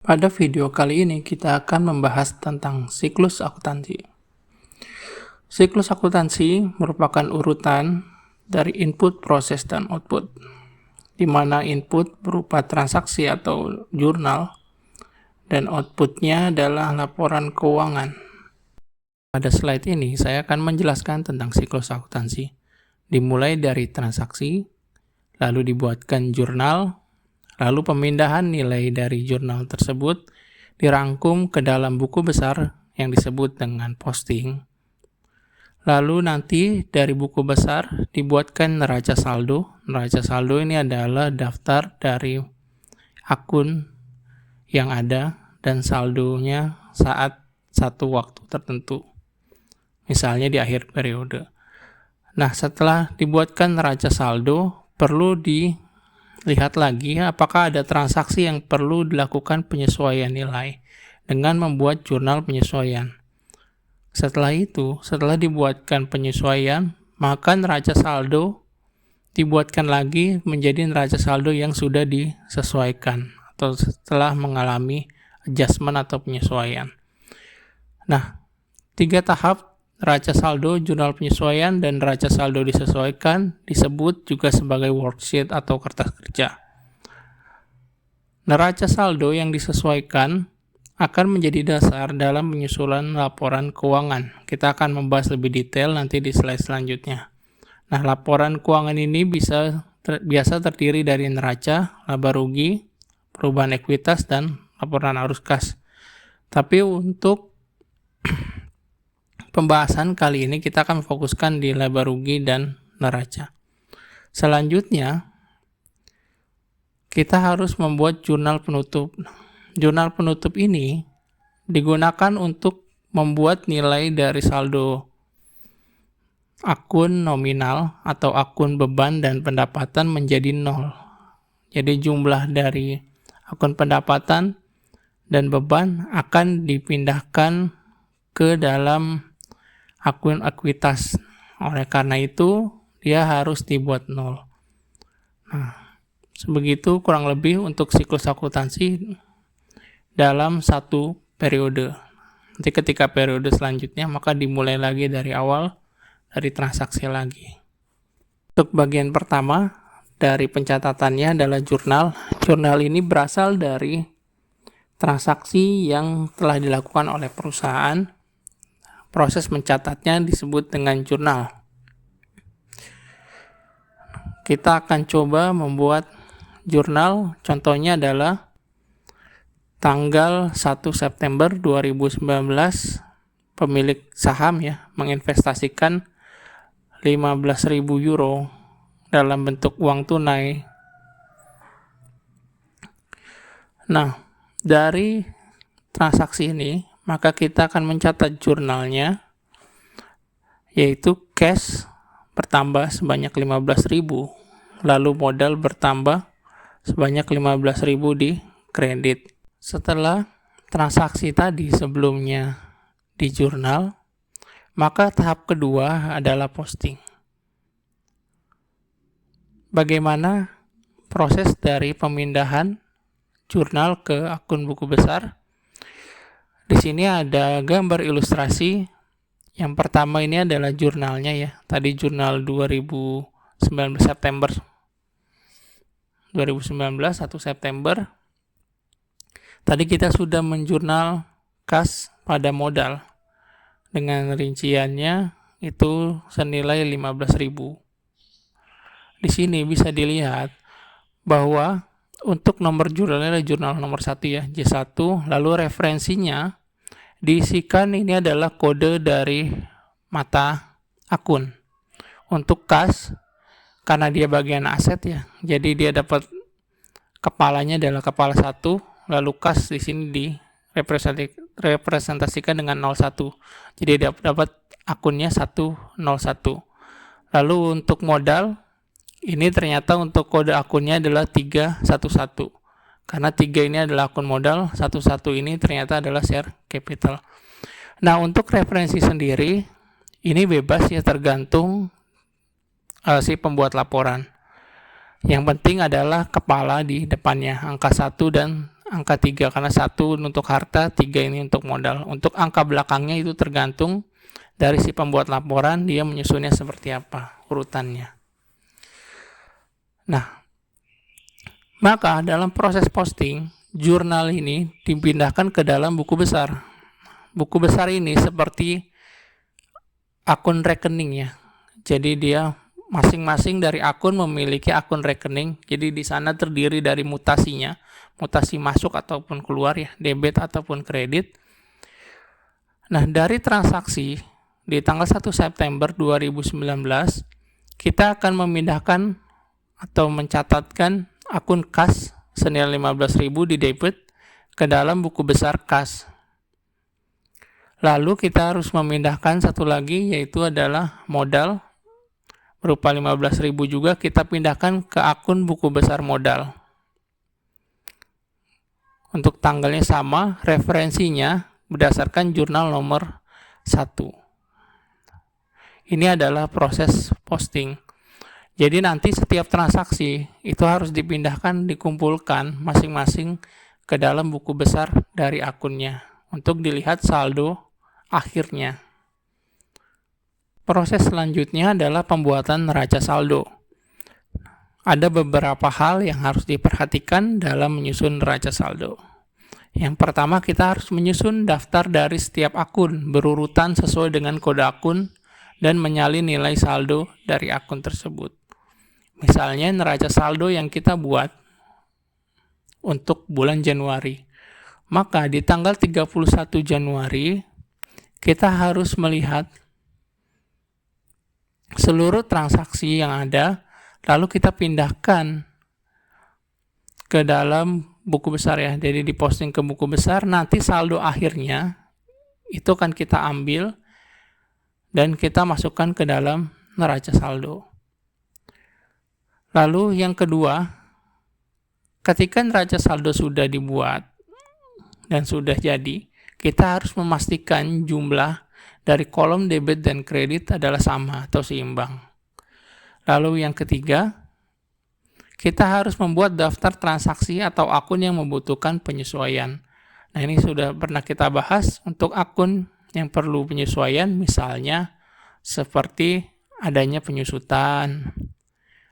Pada video kali ini kita akan membahas tentang siklus akuntansi. Siklus akuntansi merupakan urutan dari input, proses, dan output, di mana input berupa transaksi atau jurnal, dan outputnya adalah laporan keuangan. Pada slide ini saya akan menjelaskan tentang siklus akuntansi, dimulai dari transaksi, lalu dibuatkan jurnal, lalu pemindahan nilai dari jurnal tersebut dirangkum ke dalam buku besar yang disebut dengan posting. Lalu nanti dari buku besar dibuatkan neraca saldo. Neraca saldo ini adalah daftar dari akun yang ada dan saldonya saat satu waktu tertentu. Misalnya di akhir periode. Nah, setelah dibuatkan neraca saldo, perlu dilihat lagi apakah ada transaksi yang perlu dilakukan penyesuaian nilai dengan membuat jurnal penyesuaian. Setelah itu, setelah dibuatkan penyesuaian, maka neraca saldo dibuatkan lagi menjadi neraca saldo yang sudah disesuaikan atau setelah mengalami adjustment atau penyesuaian. Nah, 3 tahap neraca saldo, jurnal penyesuaian, dan neraca saldo disesuaikan disebut juga sebagai worksheet atau kertas kerja. Neraca saldo yang disesuaikan akan menjadi dasar dalam penyusunan laporan keuangan. Kita akan membahas lebih detail nanti di slide selanjutnya. Nah, laporan keuangan ini biasa terdiri dari neraca, laba rugi, perubahan ekuitas, dan laporan arus kas. Tapi untuk pembahasan kali ini kita akan fokuskan di laba rugi dan neraca. Selanjutnya, kita harus membuat jurnal penutup. Jurnal penutup ini digunakan untuk membuat nilai dari saldo akun nominal atau akun beban dan pendapatan menjadi 0. Jadi jumlah dari akun pendapatan dan beban akan dipindahkan ke dalam akun ekuitas. Oleh karena itu, dia harus dibuat 0. Nah, sebegitu kurang lebih untuk siklus akuntansi dalam satu periode. Nanti ketika periode selanjutnya, maka dimulai lagi dari awal, dari transaksi lagi. Untuk bagian pertama, dari pencatatannya adalah jurnal. Jurnal ini berasal dari transaksi yang telah dilakukan oleh perusahaan. Proses mencatatnya disebut dengan jurnal. Kita akan coba membuat jurnal, contohnya adalah tanggal 1 September 2019, pemilik saham menginvestasikan 15.000 euro dalam bentuk uang tunai. Nah, dari transaksi ini, maka kita akan mencatat jurnalnya, yaitu cash bertambah sebanyak 15.000, lalu modal bertambah sebanyak 15.000 di kredit. Setelah transaksi tadi sebelumnya di jurnal, maka tahap kedua adalah posting. Bagaimana proses dari pemindahan jurnal ke akun buku besar? Di sini ada gambar ilustrasi. Yang pertama ini adalah jurnalnya ya. Tadi jurnal 2019 September 2019 1 September. Tadi kita sudah menjurnal kas pada modal dengan rinciannya itu senilai 15.000. Di sini bisa dilihat bahwa untuk nomor jurnalnya adalah jurnal nomor 1 ya, J1, lalu referensinya diisikan ini adalah kode dari mata akun. Untuk kas, karena dia bagian aset ya, jadi dia dapat kepalanya adalah kepala 1, lalu kas di sini direpresentasikan dengan 01. Jadi dapat akunnya 101. Lalu untuk modal, ini ternyata untuk kode akunnya adalah 311. Karena 3 ini adalah akun modal, 11 ini ternyata adalah share capital. Nah, untuk referensi sendiri, ini bebas ya, tergantung si pembuat laporan. Yang penting adalah kepala di depannya, angka 1 dan angka 3 karena 1 untuk harta, 3 ini untuk modal. Untuk angka belakangnya itu tergantung dari si pembuat laporan, dia menyusunnya seperti apa urutannya. Nah, maka dalam proses posting, jurnal ini dipindahkan ke dalam buku besar. Buku besar ini seperti akun rekening ya. Jadi dia masing-masing dari akun memiliki akun rekening. Jadi di sana terdiri dari mutasinya, mutasi masuk ataupun keluar ya, debit ataupun kredit. Nah, dari transaksi di tanggal 1 September 2019, kita akan memindahkan atau mencatatkan akun kas senilai 15.000 di debit ke dalam buku besar kas. Lalu kita harus memindahkan satu lagi, yaitu adalah modal berupa 15.000 juga kita pindahkan ke akun buku besar modal. Untuk tanggalnya sama, referensinya berdasarkan jurnal nomor 1. Ini adalah proses posting. Jadi nanti setiap transaksi itu harus dipindahkan, dikumpulkan masing-masing ke dalam buku besar dari akunnya untuk dilihat saldo akhirnya. Proses selanjutnya adalah pembuatan neraca saldo. Ada beberapa hal yang harus diperhatikan dalam menyusun neraca saldo. Yang pertama, kita harus menyusun daftar dari setiap akun berurutan sesuai dengan kode akun dan menyalin nilai saldo dari akun tersebut. Misalnya neraca saldo yang kita buat untuk bulan Januari. Maka di tanggal 31 Januari kita harus melihat seluruh transaksi yang ada, lalu kita pindahkan ke dalam buku besar ya. Jadi diposting ke buku besar, nanti saldo akhirnya itu akan kita ambil dan kita masukkan ke dalam neraca saldo. Lalu yang kedua, ketika neraca saldo sudah dibuat dan sudah jadi, kita harus memastikan jumlah dari kolom debit dan kredit adalah sama atau seimbang. Lalu yang ketiga, kita harus membuat daftar transaksi atau akun yang membutuhkan penyesuaian. Nah, ini sudah pernah kita bahas. Untuk akun yang perlu penyesuaian, misalnya seperti adanya penyusutan,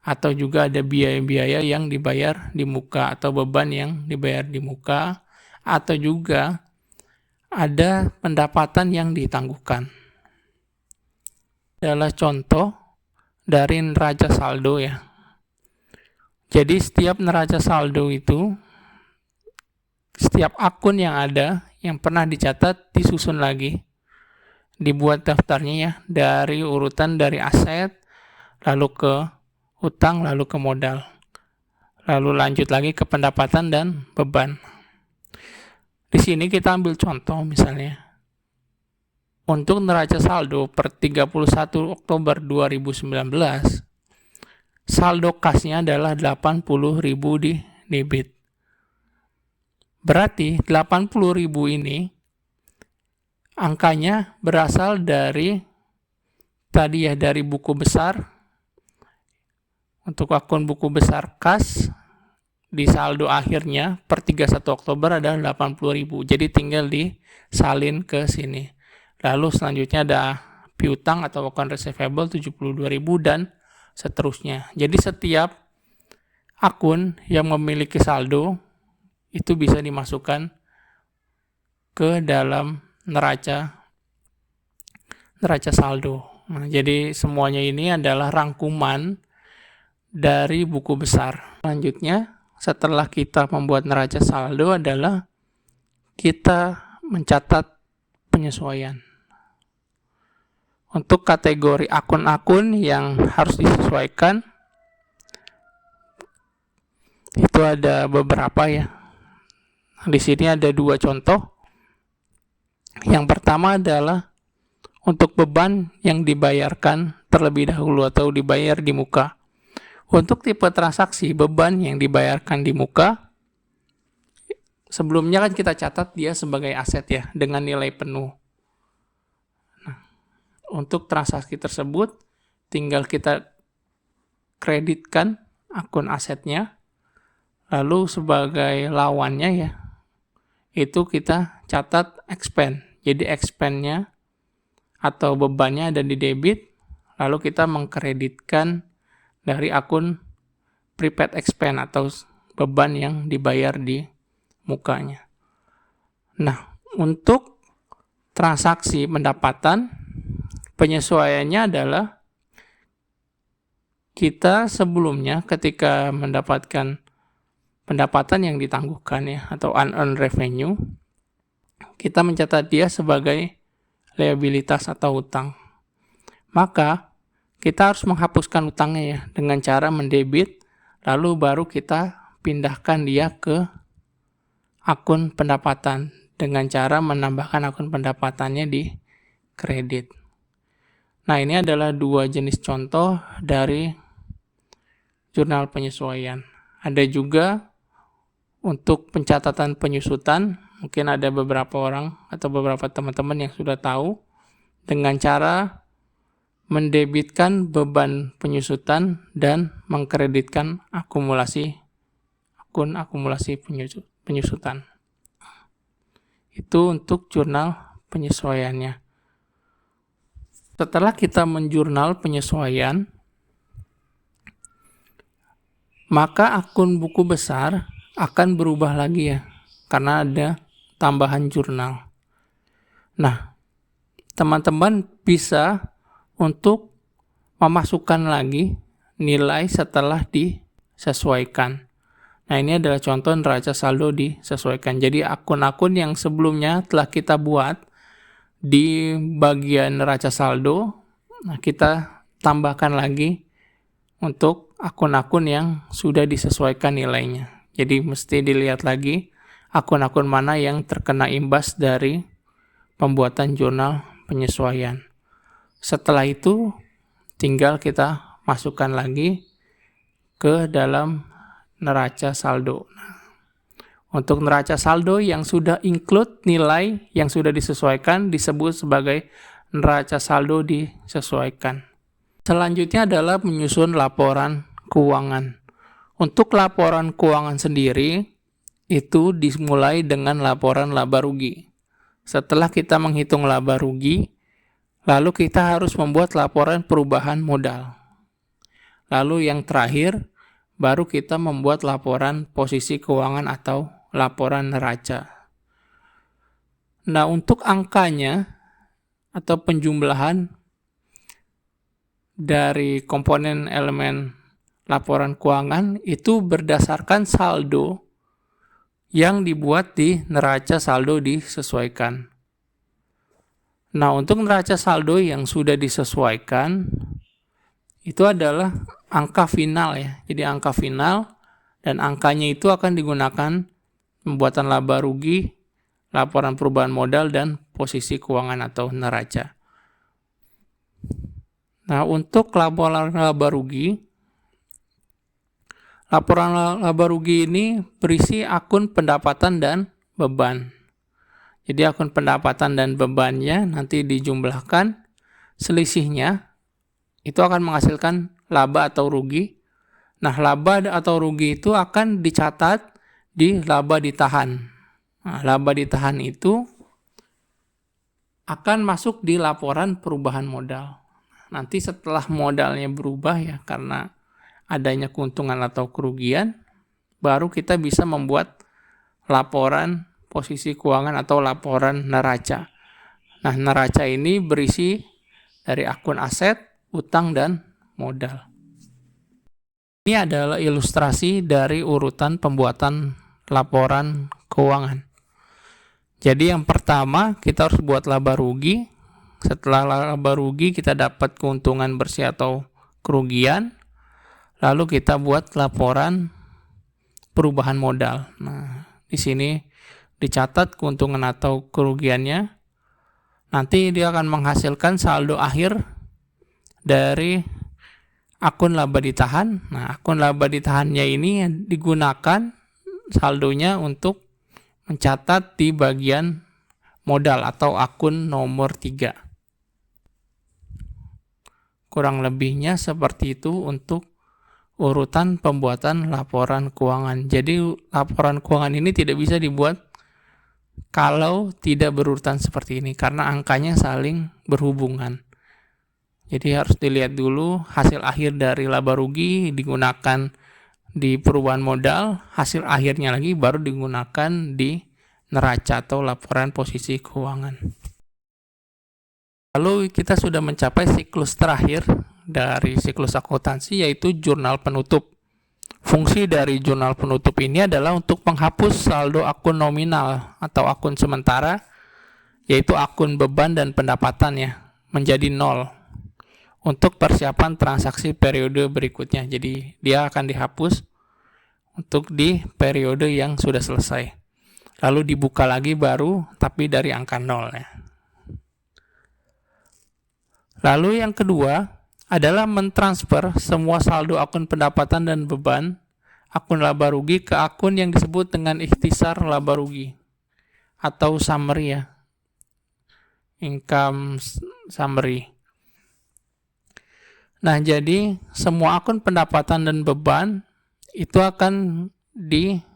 atau juga ada biaya-biaya yang dibayar di muka atau beban yang dibayar di muka, atau juga ada pendapatan yang ditangguhkan. Adalah contoh dari neraca saldo ya. Jadi setiap neraca saldo itu, setiap akun yang ada yang pernah dicatat disusun lagi, dibuat daftarnya ya, dari urutan dari aset, lalu ke utang, lalu ke modal, lalu lanjut lagi ke pendapatan dan beban. Di sini kita ambil contoh misalnya, untuk neraca saldo per 31 Oktober 2019, saldo kasnya adalah 80.000 di debit. Berarti 80.000 ini angkanya berasal dari tadi ya, dari buku besar. Untuk akun buku besar kas, di saldo akhirnya per 31 Oktober adalah 80.000. Jadi tinggal disalin ke sini. Lalu selanjutnya ada piutang atau account receivable 72.000 dan seterusnya. Jadi setiap akun yang memiliki saldo itu bisa dimasukkan ke dalam neraca saldo. Nah, jadi semuanya ini adalah rangkuman dari buku besar. Selanjutnya, setelah kita membuat neraca saldo adalah kita mencatat penyesuaian. Untuk kategori akun-akun yang harus disesuaikan, itu ada beberapa ya. Di sini ada 2 contoh. Yang pertama adalah untuk beban yang dibayarkan terlebih dahulu atau dibayar di muka. Untuk tipe transaksi beban yang dibayarkan di muka, sebelumnya kan kita catat dia sebagai aset ya, dengan nilai penuh. Nah, untuk transaksi tersebut, tinggal kita kreditkan akun asetnya, lalu sebagai lawannya ya, itu kita catat expense. Jadi expense-nya atau bebannya ada di debit, lalu kita mengkreditkan dari akun prepaid expense atau beban yang dibayar di mukanya. Nah, untuk transaksi pendapatan, penyesuaiannya adalah kita sebelumnya ketika mendapatkan pendapatan yang ditangguhkan ya, atau unearned revenue, kita mencatat dia sebagai liabilitas atau utang. Maka kita harus menghapuskan utangnya ya dengan cara mendebit, lalu baru kita pindahkan dia ke akun pendapatan dengan cara menambahkan akun pendapatannya di kredit. Nah, ini adalah dua jenis contoh dari jurnal penyesuaian. Ada juga untuk pencatatan penyusutan, mungkin ada beberapa orang atau beberapa teman-teman yang sudah tahu dengan cara mendebitkan beban penyusutan dan mengkreditkan akun akumulasi penyusutan. Itu untuk jurnal penyesuaiannya. Setelah kita menjurnal penyesuaian, maka akun buku besar akan berubah lagi ya, karena ada tambahan jurnal. Nah, teman-teman bisa untuk memasukkan lagi nilai setelah disesuaikan. Nah, ini adalah contoh neraca saldo disesuaikan. Jadi akun-akun yang sebelumnya telah kita buat di bagian neraca saldo, nah kita tambahkan lagi untuk akun-akun yang sudah disesuaikan nilainya. Jadi mesti dilihat lagi akun-akun mana yang terkena imbas dari pembuatan jurnal penyesuaian. Setelah itu tinggal kita masukkan lagi ke dalam neraca saldo. Untuk neraca saldo yang sudah include nilai yang sudah disesuaikan disebut sebagai neraca saldo disesuaikan. Selanjutnya adalah menyusun laporan keuangan. Untuk laporan keuangan sendiri itu dimulai dengan laporan laba rugi. Setelah kita menghitung laba rugi, lalu kita harus membuat laporan perubahan modal. Lalu yang terakhir, baru kita membuat laporan posisi keuangan atau laporan neraca. Nah, untuk angkanya atau penjumlahan dari komponen elemen laporan keuangan itu berdasarkan saldo yang dibuat di neraca saldo disesuaikan. Nah, untuk neraca saldo yang sudah disesuaikan, itu adalah angka final ya. Jadi angka final dan angkanya itu akan digunakan pembuatan laba rugi, laporan perubahan modal, dan posisi keuangan atau neraca. Nah, untuk laporan laba rugi ini berisi akun pendapatan dan beban. Jadi akun pendapatan dan bebannya nanti dijumlahkan, selisihnya itu akan menghasilkan laba atau rugi. Nah, laba atau rugi itu akan dicatat di laba ditahan. Nah, laba ditahan itu akan masuk di laporan perubahan modal. Nanti setelah modalnya berubah ya karena adanya keuntungan atau kerugian, baru kita bisa membuat laporan posisi keuangan atau laporan neraca. Nah, neraca ini berisi dari akun aset, utang, dan modal. Ini adalah ilustrasi dari urutan pembuatan laporan keuangan. Jadi yang pertama kita harus buat laba rugi. Setelah laba rugi kita dapat keuntungan bersih atau kerugian. Lalu kita buat laporan perubahan modal. Nah, di sini dicatat keuntungan atau kerugiannya. Nanti dia akan menghasilkan saldo akhir dari akun laba ditahan. Nah, akun laba ditahannya ini digunakan saldonya untuk mencatat di bagian modal atau akun nomor 3. Kurang lebihnya seperti itu untuk urutan pembuatan laporan keuangan. Jadi laporan keuangan ini tidak bisa dibuat kalau tidak berurutan seperti ini, karena angkanya saling berhubungan. Jadi harus dilihat dulu hasil akhir dari laba rugi digunakan di perubahan modal, hasil akhirnya lagi baru digunakan di neraca atau laporan posisi keuangan. Lalu kita sudah mencapai siklus terakhir dari siklus akuntansi, yaitu jurnal penutup. Fungsi dari jurnal penutup ini adalah untuk menghapus saldo akun nominal atau akun sementara, yaitu akun beban dan pendapatannya, menjadi nol untuk persiapan transaksi periode berikutnya. Jadi dia akan dihapus untuk di periode yang sudah selesai. Lalu dibuka lagi baru, tapi dari angka nol ya. Lalu yang kedua adalah mentransfer semua saldo akun pendapatan dan beban, akun laba rugi ke akun yang disebut dengan ikhtisar laba rugi atau summary ya, income summary. Nah, jadi semua akun pendapatan dan beban itu akan dihapuskan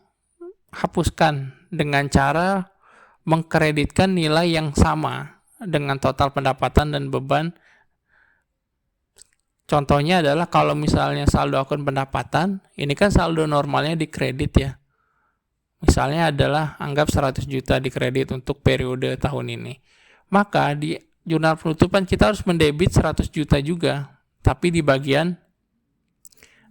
dengan cara mengkreditkan nilai yang sama dengan total pendapatan dan beban. Contohnya adalah kalau misalnya saldo akun pendapatan, ini kan saldo normalnya dikredit ya. Misalnya adalah anggap 100 juta dikredit untuk periode tahun ini. Maka di jurnal penutupan kita harus mendebit 100 juta juga, tapi di bagian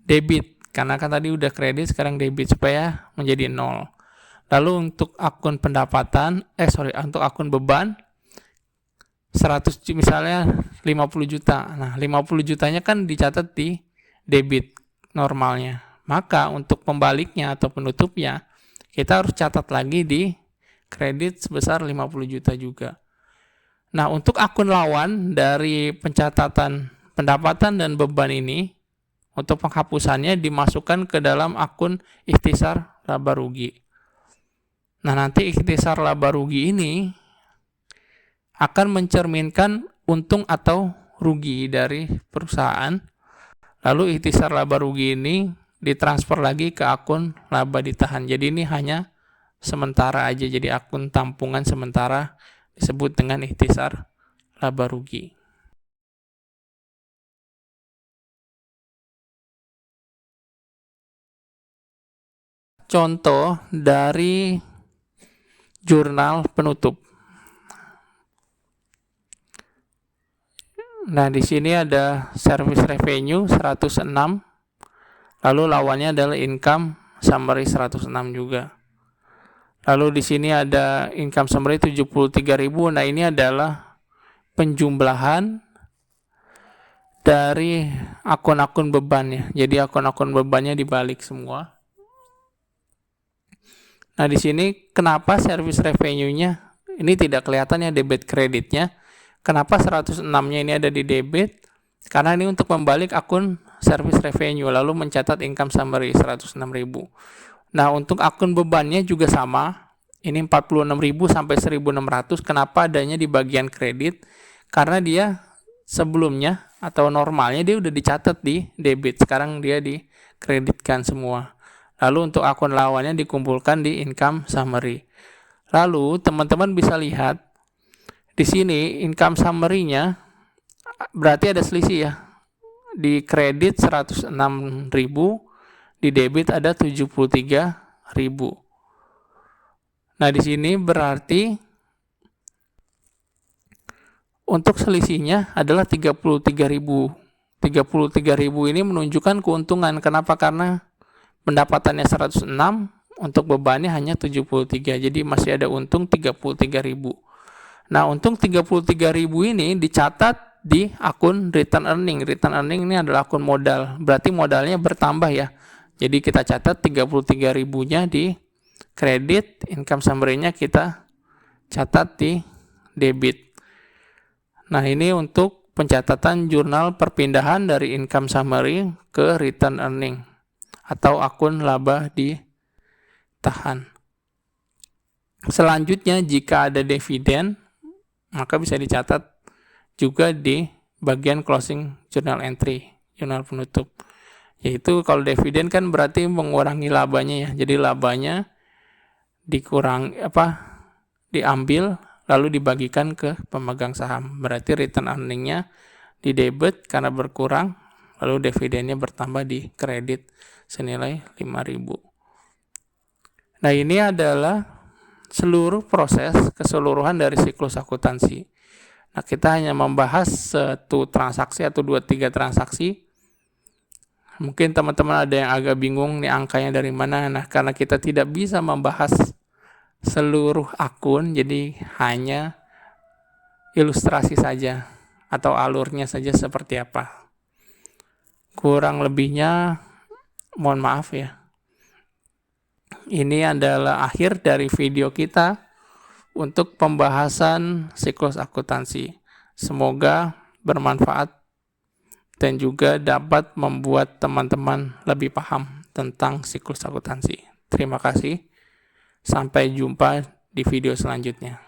debit. Karena kan tadi udah kredit, sekarang debit supaya menjadi nol. Lalu untuk akun pendapatan, untuk akun beban, 100 misalnya 50 juta. Nah, 50 jutanya kan dicatat di debit normalnya. Maka untuk pembaliknya atau penutupnya, kita harus catat lagi di kredit sebesar 50 juta juga. Nah, untuk akun lawan dari pencatatan pendapatan dan beban ini, untuk penghapusannya dimasukkan ke dalam akun ikhtisar laba rugi. Nah, nanti ikhtisar laba rugi ini akan mencerminkan untung atau rugi dari perusahaan. Lalu ikhtisar laba rugi ini ditransfer lagi ke akun laba ditahan. Jadi ini hanya sementara aja, jadi akun tampungan sementara disebut dengan ikhtisar laba rugi. Contoh dari jurnal penutup. Nah, di sini ada service revenue 106, lalu lawannya adalah income summary 106 juga. Lalu di sini ada income summary 73.000. Nah, ini adalah penjumlahan dari akun-akun bebannya. Jadi akun-akun bebannya dibalik semua. Nah, di sini kenapa service revenue-nya ini tidak kelihatan ya debit kreditnya? Kenapa 106-nya ini ada di debit? Karena ini untuk membalik akun service revenue, lalu mencatat income summary 106.000. Nah, untuk akun bebannya juga sama. Ini 46.000 sampai 1.600. Kenapa adanya di bagian kredit? Karena dia sebelumnya atau normalnya dia udah dicatat di debit. Sekarang dia dikreditkan semua. Lalu untuk akun lawannya dikumpulkan di income summary. Lalu teman-teman bisa lihat di sini income summary-nya berarti ada selisih ya. Di kredit 106.000, di debit ada 73.000. Nah, di sini berarti untuk selisihnya adalah 33.000. 33.000 ini menunjukkan keuntungan. Kenapa? Karena pendapatannya 106, untuk bebannya hanya 73. Jadi masih ada untung 33.000. Nah, untung 33.000 ini dicatat di akun return earning. Return earning ini adalah akun modal. Berarti modalnya bertambah ya. Jadi kita catat 33.000-nya di kredit, income summary-nya kita catat di debit. Nah, ini untuk pencatatan jurnal perpindahan dari income summary ke return earning atau akun laba ditahan. Selanjutnya, jika ada dividen, maka bisa dicatat juga di bagian closing journal entry, jurnal penutup. Yaitu kalau dividen kan berarti mengurangi labanya ya. Jadi labanya diambil lalu dibagikan ke pemegang saham. Berarti return earning-nya di debit karena berkurang, lalu dividennya bertambah di kredit senilai 5.000. Nah, ini adalah seluruh proses keseluruhan dari siklus akuntansi. Nah, kita hanya membahas 1 transaksi atau 2-3 transaksi. Mungkin teman-teman ada yang agak bingung nih angkanya dari mana. Nah, karena kita tidak bisa membahas seluruh akun, jadi hanya ilustrasi saja atau alurnya saja seperti apa. Kurang lebihnya mohon maaf ya. Ini adalah akhir dari video kita untuk pembahasan siklus akuntansi. Semoga bermanfaat dan juga dapat membuat teman-teman lebih paham tentang siklus akuntansi. Terima kasih. Sampai jumpa di video selanjutnya.